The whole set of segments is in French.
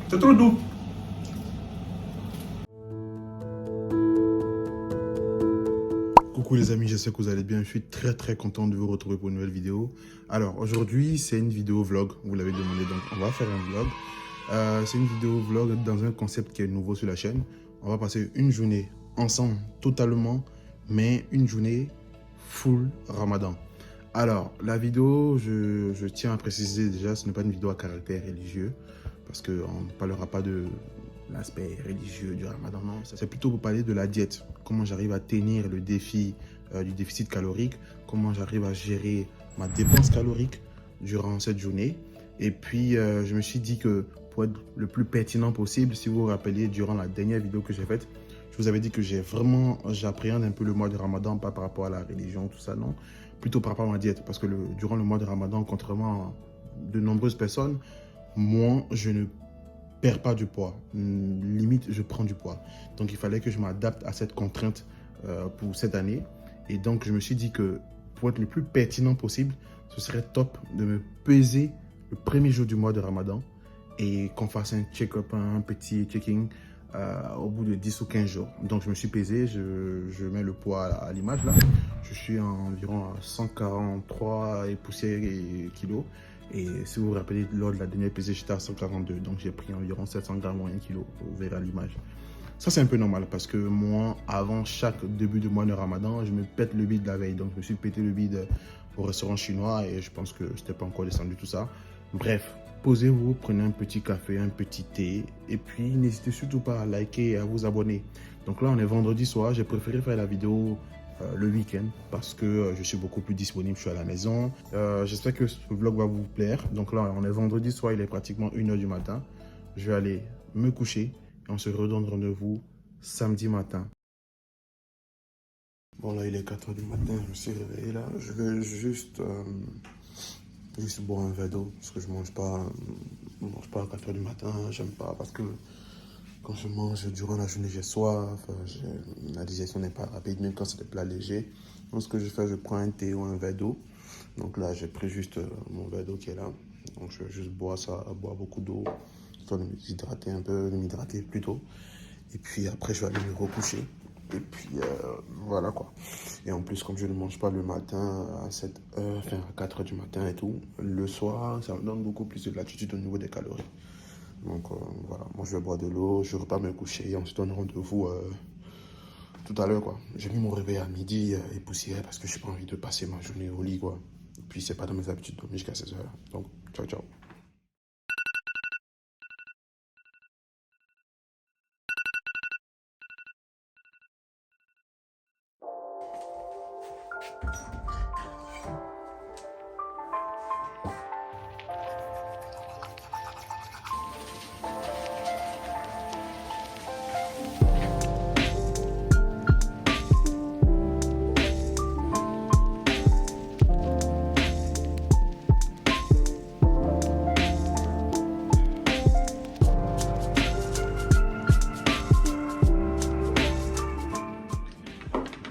C'est trop doux. Coucou les amis, j'espère que vous allez bien. Je suis très content de vous retrouver pour une nouvelle vidéo. Alors aujourd'hui, c'est une vidéo vlog, vous l'avez demandé, donc on va faire un vlog. C'est une vidéo vlog dans un concept qui est nouveau sur la chaîne. On va passer une journée ensemble totalement, mais une journée full Ramadan. Alors, la vidéo, je tiens à préciser déjà, ce n'est pas une vidéo à caractère religieux, parce qu'on ne parlera pas de l'aspect religieux du Ramadan, non. C'est plutôt pour parler de la diète, comment j'arrive à tenir le défi du déficit calorique, comment j'arrive à gérer ma dépense calorique durant cette journée. Et puis, je me suis dit que pour être le plus pertinent possible, si vous vous rappelez, durant la dernière vidéo que j'ai faite, je vous avais dit que j'appréhende un peu le mois de Ramadan, pas par rapport à la religion, tout ça, non. Plutôt par rapport à ma diète, parce que durant le mois de Ramadan, contrairement à de nombreuses personnes, moi, je ne perds pas du poids. Limite, je prends du poids. Donc, il fallait que je m'adapte à cette contrainte pour cette année. Et donc, je me suis dit que pour être le plus pertinent possible, ce serait top de me peser le premier jour du mois de Ramadan et qu'on fasse un check-up, un petit checking au bout de 10 ou 15 jours. Donc, je me suis pesé, je mets le poids à l'image là. Je suis environ à 143 et poussière et kilos. Et si vous vous rappelez, lors de la dernière pesée, j'étais à 142. Donc, j'ai pris environ 700 grammes ou 1 kg. Vous verrez à l'image. Ça, c'est un peu normal parce que moi, avant chaque début de mois de Ramadan, je me pète le bide la veille. Donc, je me suis pété le bide au restaurant chinois et je pense que je n'étais pas encore descendu tout ça. Bref, posez-vous, prenez un petit café, un petit thé et puis n'hésitez surtout pas à liker et à vous abonner. Donc là, on est vendredi soir. J'ai préféré faire la vidéo le week-end parce que je suis beaucoup plus disponible, je suis à la maison. J'espère que ce vlog va vous plaire. Donc là, on est vendredi soir, il est pratiquement 1h du matin. Je vais aller me coucher et on se redonne rendez-vous samedi matin. Bon là, il est 4h du matin, je me suis réveillé là. Je vais juste boire un verre d'eau parce que je mange pas à 4h du matin. J'aime pas parce que quand je mange durant la journée, j'ai soif, la digestion n'est pas rapide, même quand c'est des plats légers. Donc ce que je fais, je prends un thé ou un verre d'eau. Donc là, j'ai pris juste mon verre d'eau qui est là. Donc je vais juste boire ça, boire beaucoup d'eau, histoire de m'hydrater un peu, de m'hydrater plutôt. Et puis après, je vais aller me recoucher. Et puis voilà quoi. Et en plus, comme je ne mange pas le matin à 7h, enfin à 4h du matin et tout, le soir, ça me donne beaucoup plus de latitude au niveau des calories. Donc voilà, moi je vais boire de l'eau, je repars me coucher et on se donne rendez-vous tout à l'heure quoi. J'ai mis mon réveil à midi et poussière parce que je n'ai pas envie de passer ma journée au lit quoi. Et puis c'est pas dans mes habitudes de dormir jusqu'à 16h. Donc ciao ciao.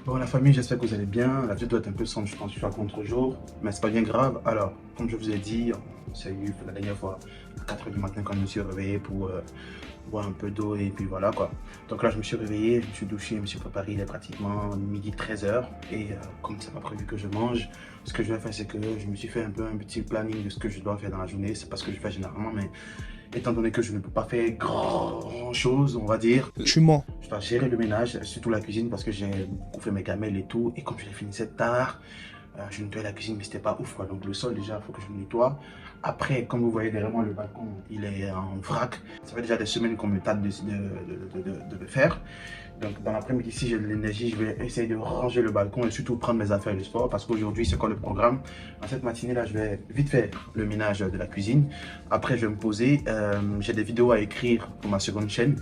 Bon la famille, j'espère que vous allez bien. La vidéo doit être un peu sombre, je pense que je suis à contre-jour, mais c'est pas bien grave. Alors, comme je vous ai dit, on s'est eu la dernière fois à 4h du matin quand je me suis réveillé pour boire un peu d'eau et puis voilà quoi. Donc là je me suis réveillé, je me suis douché, je me suis préparé, il est pratiquement midi 13h et comme c'est pas prévu que je mange, ce que je vais faire c'est que je me suis fait un peu un petit planning de ce que je dois faire dans la journée. C'est pas ce que je fais généralement, mais étant donné que je ne peux pas faire grand chose, on va dire. Tu mens. Je dois gérer le ménage, surtout la cuisine, parce que j'ai beaucoup fait mes gamelles et tout. Et comme je l'ai finissé tard, je nettoyais la cuisine, mais c'était pas ouf quoi. Donc le sol, déjà, il faut que je le nettoie. Après, comme vous voyez derrière moi, le balcon, il est en vrac. Ça fait déjà des semaines qu'on me tâte de le faire. Donc dans l'après-midi, si j'ai de l'énergie, je vais essayer de ranger le balcon et surtout prendre mes affaires de sport. Parce qu'aujourd'hui, c'est quoi le programme? Dans cette matinée-là, je vais vite faire le ménage de la cuisine. Après, je vais me poser. J'ai des vidéos à écrire pour ma seconde chaîne.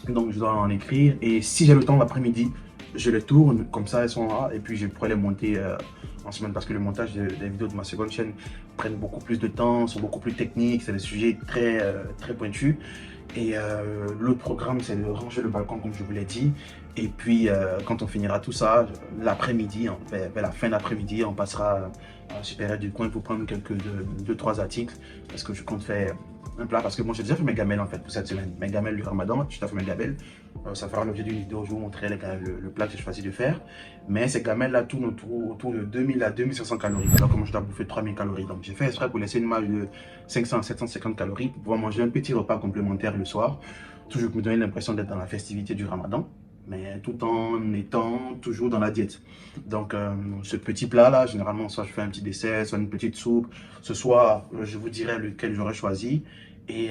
Donc je dois en écrire. Et si j'ai le temps l'après-midi, je les tourne. Comme ça, elles sont là. Et puis je pourrais les monter en semaine. Parce que le montage des vidéos de ma seconde chaîne prennent beaucoup plus de temps, sont beaucoup plus techniques. C'est des sujets très pointus. Et l'autre programme, c'est de ranger le balcon, comme je vous l'ai dit. Et puis, quand on finira tout ça, l'après-midi, vers la fin d'après-midi, on passera à la supérieure du coin pour prendre quelques 2-3 articles. Parce que je compte faire un plat. Parce que moi, j'ai déjà fait mes gamelles, en fait, pour cette semaine. Mes gamelles du Ramadan, je t'ai fait mes gamelles. Ça fera l'objet d'une vidéo où je vous montrerai le plat que j'ai choisi de faire. Mais ces gamelles-là tournent autour de 2000 à 2500 calories. Alors que moi, je dois bouffer 3000 calories. Donc, j'ai fait exprès pour laisser une marge de 500 à 750 calories pour pouvoir manger un petit repas complémentaire le soir. Toujours pour me donner l'impression d'être dans la festivité du Ramadan, mais tout en étant toujours dans la diète. Donc, ce petit plat-là, généralement, soit je fais un petit dessert, soit une petite soupe. Ce soir, je vous dirai lequel j'aurais choisi. Et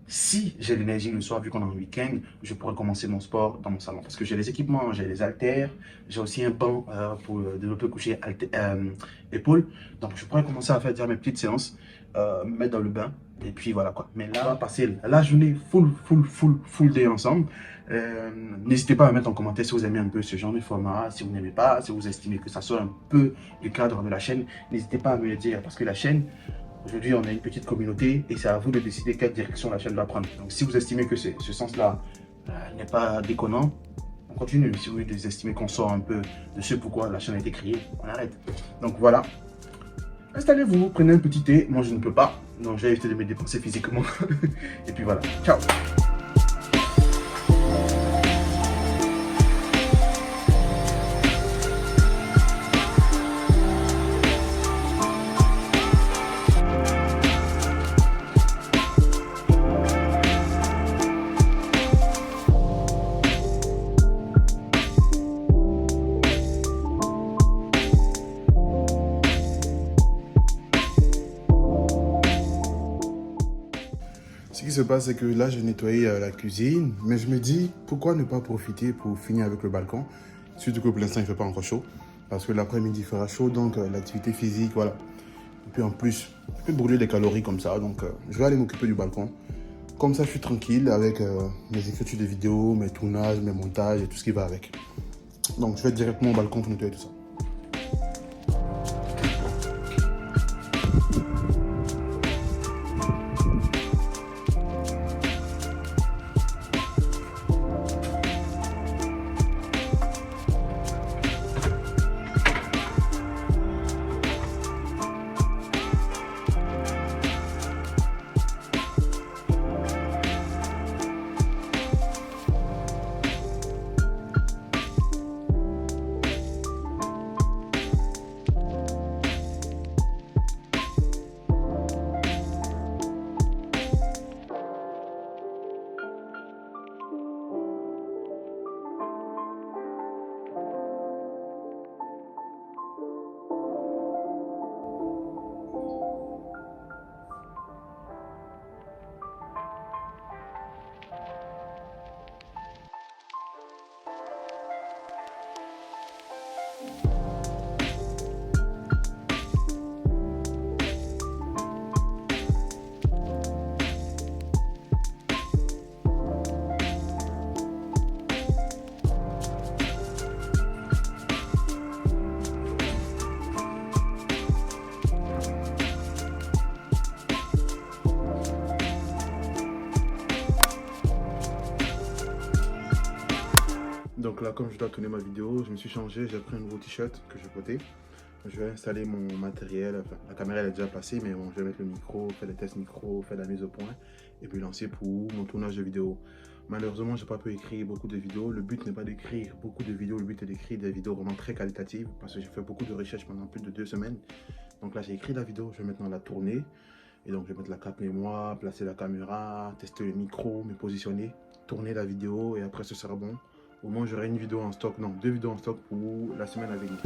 si j'ai l'énergie le soir, vu qu'on est en week-end, je pourrais commencer mon sport dans mon salon. Parce que j'ai les équipements, j'ai les haltères, j'ai aussi un banc pour développer coucher épaules. Donc, je pourrais commencer à faire déjà mes petites séances, me mettre dans le bain. Et puis voilà quoi. Mais là, on va passer la journée full day ensemble. N'hésitez pas à mettre en commentaire si vous aimez un peu ce genre de format, si vous n'aimez pas, si vous estimez que ça sort un peu du cadre de la chaîne. N'hésitez pas à me le dire parce que la chaîne, aujourd'hui, on a une petite communauté et c'est à vous de décider quelle direction la chaîne va prendre. Donc, si vous estimez que ce sens-là n'est pas déconnant, on continue. Si vous estimez qu'on sort un peu de ce pourquoi la chaîne a été créée, on arrête. Donc, voilà. Installez-vous, prenez un petit thé. Moi, je ne peux pas. Donc, j'ai évité de me dépenser physiquement. Et puis voilà. Ciao. Ce qui se passe, c'est que là, j'ai nettoyé la cuisine, mais je me dis, pourquoi ne pas profiter pour finir avec le balcon? Surtout que pour l'instant, il ne fait pas encore chaud, parce que l'après-midi, il fera chaud, donc l'activité physique, voilà. Et puis en plus, je peux brûler des calories comme ça, donc je vais aller m'occuper du balcon. Comme ça, je suis tranquille avec mes écritures de vidéos, mes tournages, mes montages et tout ce qui va avec. Donc, je vais directement au balcon pour nettoyer tout ça. Donc là, comme je dois tourner ma vidéo, je me suis changé, j'ai pris un nouveau t-shirt que je portais. Je vais installer mon matériel, enfin, la caméra elle est déjà passée, mais bon, je vais mettre le micro, faire des tests micro, faire la mise au point et puis lancer pour mon tournage de vidéo. Malheureusement, je n'ai pas pu écrire beaucoup de vidéos. Le but n'est pas d'écrire beaucoup de vidéos, le but est d'écrire des vidéos vraiment très qualitatives parce que j'ai fait beaucoup de recherches pendant plus de 2 semaines. Donc là, j'ai écrit la vidéo, je vais maintenant la tourner. Et donc, je vais mettre la carte mémoire, placer la caméra, tester le micro, me positionner, tourner la vidéo et après ce sera bon. Au moins, j'aurai une vidéo en stock, non, 2 vidéos en stock pour la semaine à venir.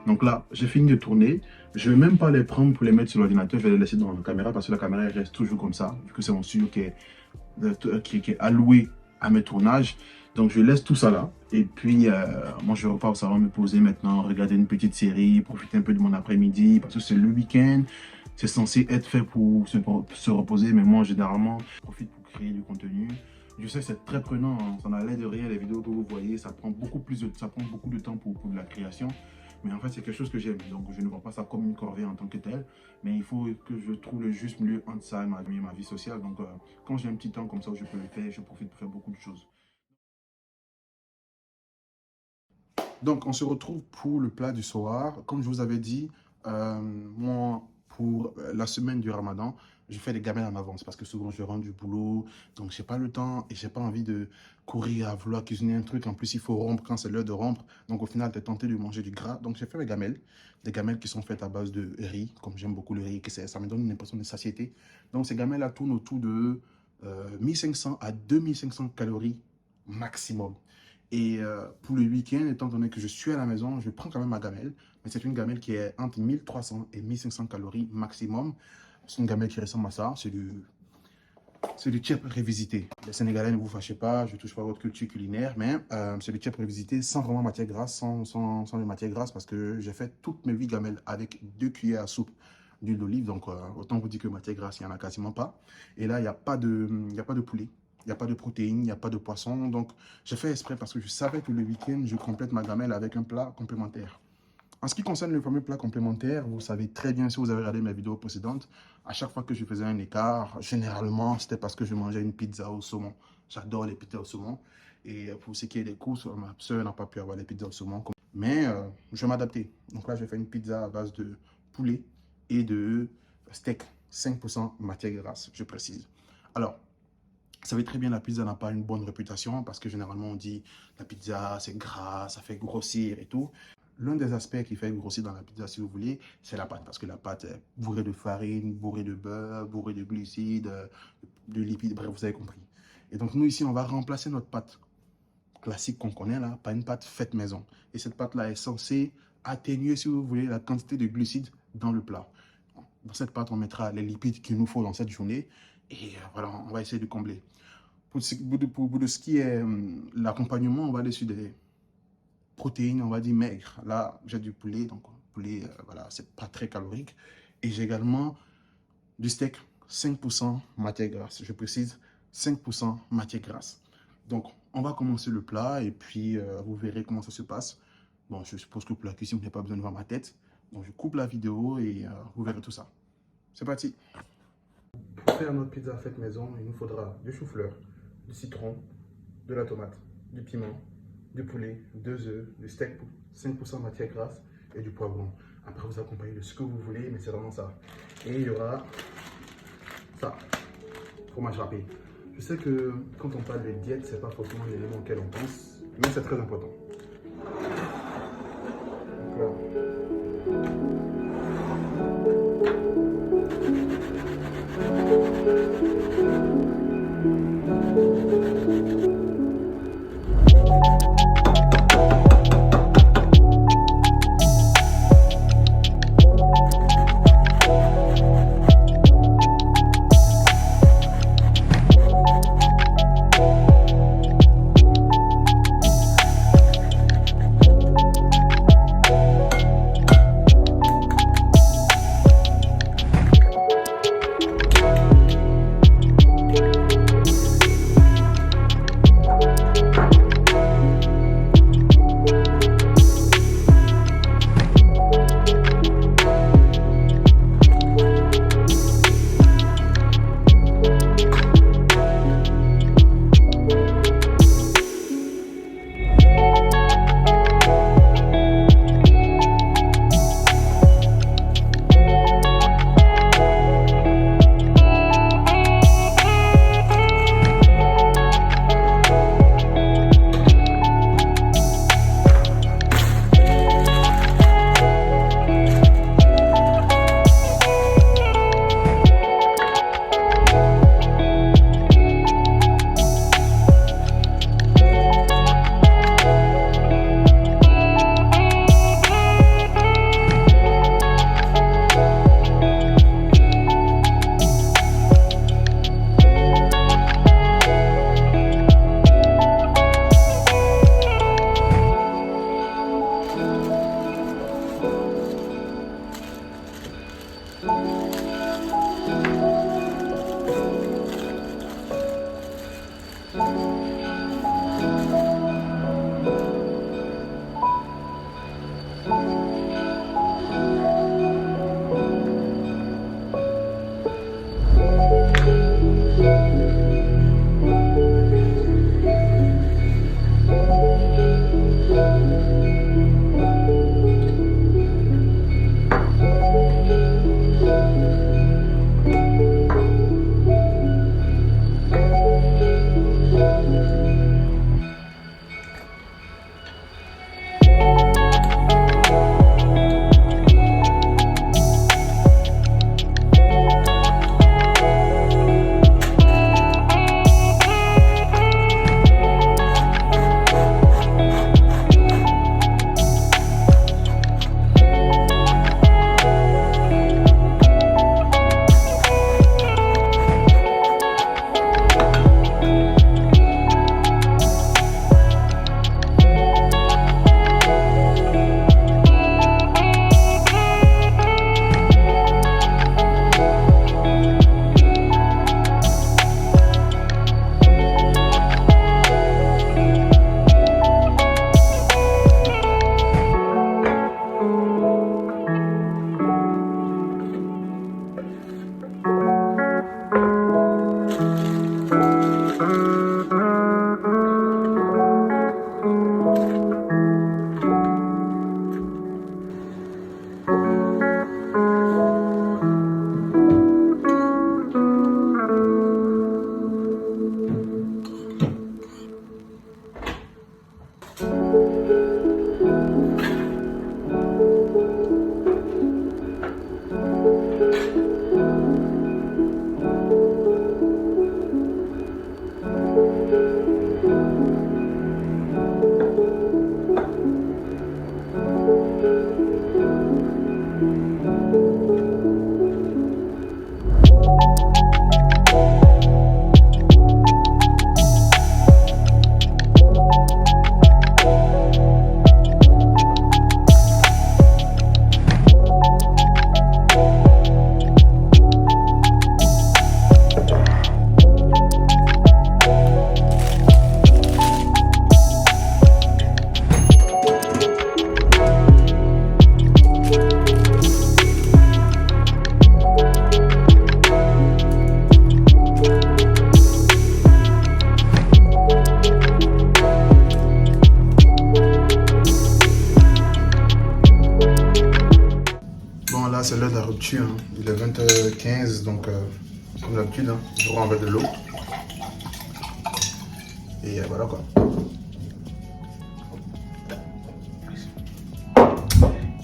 Donc là, j'ai fini de tourner. Je ne vais même pas les prendre pour les mettre sur l'ordinateur. Je vais les laisser dans la caméra parce que la caméra elle reste toujours comme ça. Vu que c'est mon studio qui est alloué à mes tournages. Donc je laisse tout ça là. Et puis moi je repars au salon me poser maintenant, regarder une petite série, profiter un peu de mon après-midi parce que c'est le week-end. c'est censé être fait pour se reposer, mais moi, généralement, je profite pour créer du contenu. Je sais que c'est très prenant, hein. Ça n'a l'air de rien, les vidéos que vous voyez, ça prend beaucoup de temps pour de la création. Mais en fait, c'est quelque chose que j'aime, donc je ne vois pas ça comme une corvée en tant que telle. Mais il faut que je trouve le juste milieu entre ça et ma vie sociale. Donc, quand j'ai un petit temps comme ça où je peux le faire, je profite pour faire beaucoup de choses. Donc, on se retrouve pour le plat du soir. Comme je vous avais dit, moi, pour la semaine du Ramadan, je fais des gamelles en avance parce que souvent je rentre du boulot, donc j'ai pas le temps et j'ai pas envie de courir à vouloir cuisiner un truc. En plus, il faut rompre quand c'est l'heure de rompre. Donc, au final, tu es tenté de manger du gras. Donc, j'ai fait mes gamelles, des gamelles qui sont faites à base de riz, comme j'aime beaucoup le riz, que ça me donne une impression de satiété. Donc, ces gamelles-là tournent autour de 1500 à 2500 calories maximum. Et pour le week-end, étant donné que je suis à la maison, je prends quand même ma gamelle. Mais c'est une gamelle qui est entre 1300 et 1500 calories maximum. C'est une gamelle qui ressemble à ça. C'est du tchèp révisité. Les Sénégalais, ne vous fâchez pas, je ne touche pas à votre culture culinaire, mais c'est du tchèp révisité sans vraiment matière grasse, sans de matière grasse, parce que j'ai fait toutes mes 8 gamelles avec 2 cuillères à soupe d'huile d'olive. Donc, autant vous dire que matière grasse, il n'y en a quasiment pas. Et là, il n'y a pas de poulet. Il n'y a pas de protéines, il n'y a pas de poisson. Donc, j'ai fait exprès parce que je savais que le week-end, je complète ma gamelle avec un plat complémentaire. En ce qui concerne le fameux plat complémentaire, vous savez très bien, si vous avez regardé mes vidéos précédentes, à chaque fois que je faisais un écart, généralement, c'était parce que je mangeais une pizza au saumon. J'adore les pizzas au saumon. Et pour ce qui est des courses, ma soeur n'a pas pu avoir les pizzas au saumon. Mais je vais m'adapter. Donc là, j'ai fait une pizza à base de poulet et de steak. 5% matière grasse, je précise. Alors, vous savez très bien, la pizza n'a pas une bonne réputation parce que généralement on dit la pizza c'est gras, ça fait grossir et tout. L'un des aspects qui fait grossir dans la pizza, si vous voulez, c'est la pâte. Parce que la pâte est bourrée de farine, bourrée de beurre, bourrée de glucides, de lipides, bref, vous avez compris. Et donc nous ici, on va remplacer notre pâte classique qu'on connaît là par une pâte faite maison. Et cette pâte-là est censée atténuer, si vous voulez, la quantité de glucides dans le plat. Dans cette pâte, on mettra les lipides qu'il nous faut dans cette journée. Et voilà, on va essayer de combler. Pour ce qui est l'accompagnement, on va aller sur des protéines, on va dire maigres. Là, j'ai du poulet, donc poulet, voilà, c'est pas très calorique. Et j'ai également du steak, 5% matière grasse. Je précise, 5% matière grasse. Donc, on va commencer le plat et puis vous verrez comment ça se passe. Bon, je suppose que pour la cuisine, vous n'avez pas besoin de voir ma tête. Donc, je coupe la vidéo et vous verrez tout ça. C'est parti. Pour faire notre pizza faite maison, il nous faudra du chou-fleur, du citron, de la tomate, du piment, du poulet, 2 œufs, du steak, 5% matière grasse et du poivron. Après, vous accompagnez de ce que vous voulez, mais c'est vraiment ça. Et il y aura ça, fromage râpé. Je sais que quand on parle de diète, c'est pas forcément l'élément auquel on pense, mais c'est très important. Donc là, Bon, là, c'est l'heure de la rupture. Hein. Il est 20h15, donc comme d'habitude, hein, je renverse de l'eau. Et voilà quoi.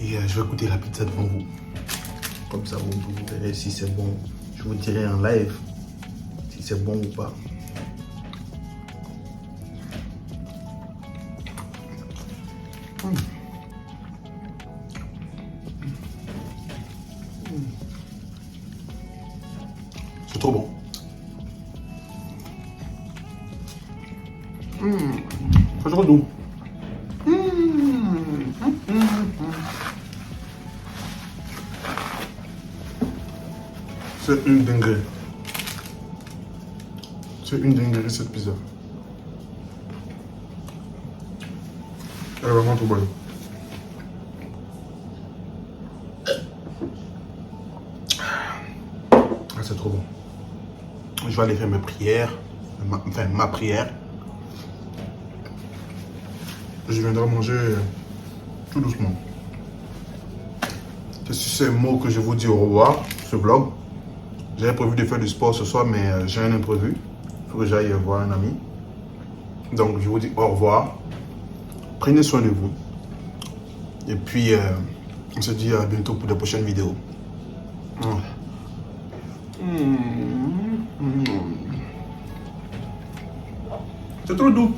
Et je vais goûter la pizza devant vous. Comme ça, vous verrez si c'est bon. Je vous dirai en live si c'est bon ou pas. C'est trop bon. C'est trop doux. C'est une dinguerie. C'est une dinguerie cette pizza. Elle est vraiment trop bonne. Ah, c'est trop bon. Je vais aller faire mes prières. Ma prière. Je viendrai manger tout doucement. C'est sur ces mots que je vous dis au revoir, ce vlog. J'avais prévu de faire du sport ce soir, mais j'ai un imprévu. Il faut que j'aille voir un ami. Donc, je vous dis au revoir. Prenez soin de vous. Et puis, on se dit à bientôt pour de prochaines vidéos. C'est trop doux.